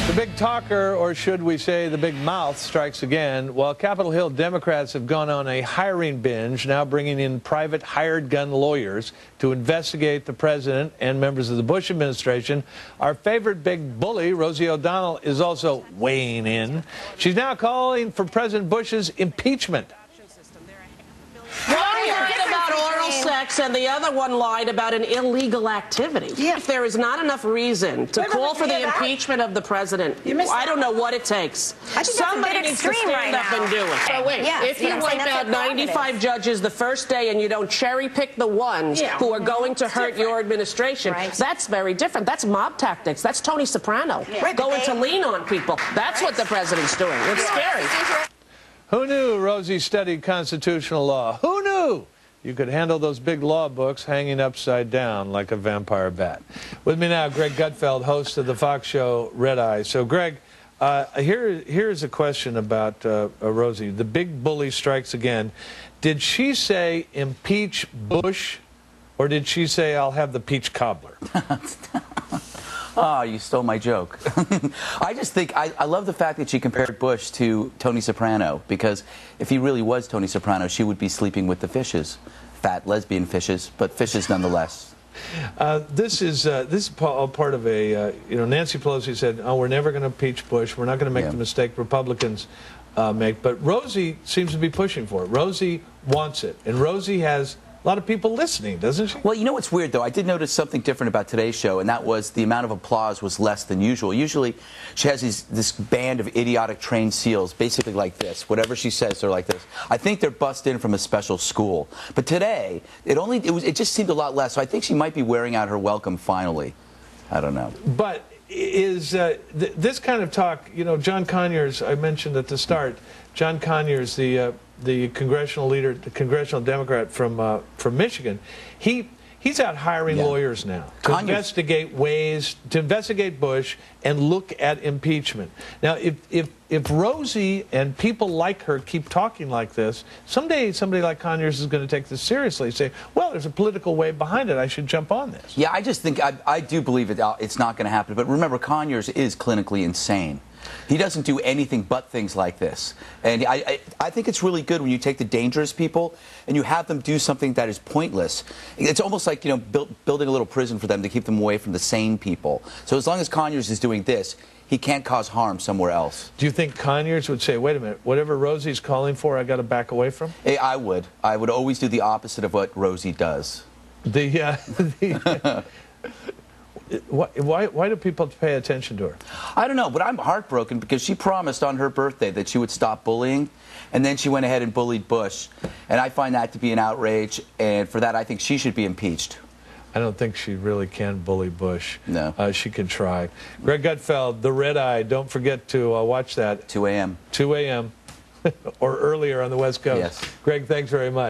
The big talker, or should we say the big mouth, strikes again. While Capitol Hill Democrats have gone on a hiring binge, now bringing in private hired gun lawyers to investigate the president and members of the Bush administration, our favorite big bully, Rosie O'Donnell, is also weighing in. She's now calling for President Bush's impeachment. One lied about oral sex and the other one lied about an illegal activity. Yeah. If there is not enough reason to call for the impeachment of the president, I don't know what it takes. Somebody needs to stand up and do it. So wait, if you wipe out 95 judges the first day and you don't cherry pick the ones who are going to hurt your administration, that's very different. That's mob tactics. That's Tony Soprano going to lean on people. That's what the president's doing. It's scary. Who knew Rosie studied constitutional law? Who knew you could handle those big law books hanging upside down like a vampire bat? With me now, Greg Gutfeld, host of the Fox show Red Eye. So, Greg, here's a question about Rosie. The big bully strikes again. Did she say impeach Bush, or did she say I'll have the peach cobbler? Oh, you stole my joke. I just think, I love the fact that she compared Bush to Tony Soprano, because if he really was Tony Soprano, she would be sleeping with the fishes. Fat lesbian fishes, but fishes nonetheless. This is all part of a, Nancy Pelosi said, oh, we're never going to impeach Bush. We're not going to make the mistake Republicans make. But Rosie seems to be pushing for it. Rosie wants it. And Rosie has a lot of people listening, doesn't she? Well, you know what's weird, though? I did notice something different about today's show, and that was the amount of applause was less than usual. Usually, she has this band of idiotic trained seals, basically like this. Whatever she says, they're like this. I think they're bussed in from a special school. But today, it just seemed a lot less. So I think she might be wearing out her welcome finally. I don't know. But is this kind of talk, John Conyers, I mentioned at the start, John Conyers, the congressional leader, the congressional Democrat from Michigan, he's out hiring lawyers now to investigate Bush and look at impeachment. Now, if Rosie and people like her keep talking like this, someday somebody like Conyers is going to take this seriously and say, well, there's a political wave behind it. I should jump on this. Yeah, I just think, I do believe it's not going to happen. But remember, Conyers is clinically insane. He doesn't do anything but things like this. And I think it's really good when you take the dangerous people and you have them do something that is pointless. It's almost like, building a little prison for them to keep them away from the sane people. So as long as Conyers is doing this, he can't cause harm somewhere else. Do you think Conyers would say, wait a minute, whatever Rosie's calling for, I got to back away from? I would. I would always do the opposite of what Rosie does. Why do people pay attention to her? I don't know, but I'm heartbroken because she promised on her birthday that she would stop bullying, and then she went ahead and bullied Bush. And I find that to be an outrage, and for that I think she should be impeached. I don't think she really can bully Bush. No. She can try. Greg Gutfeld, The Red Eye. Don't forget to watch that. 2 a.m. 2 a.m. or earlier on the West Coast. Yes. Greg, thanks very much.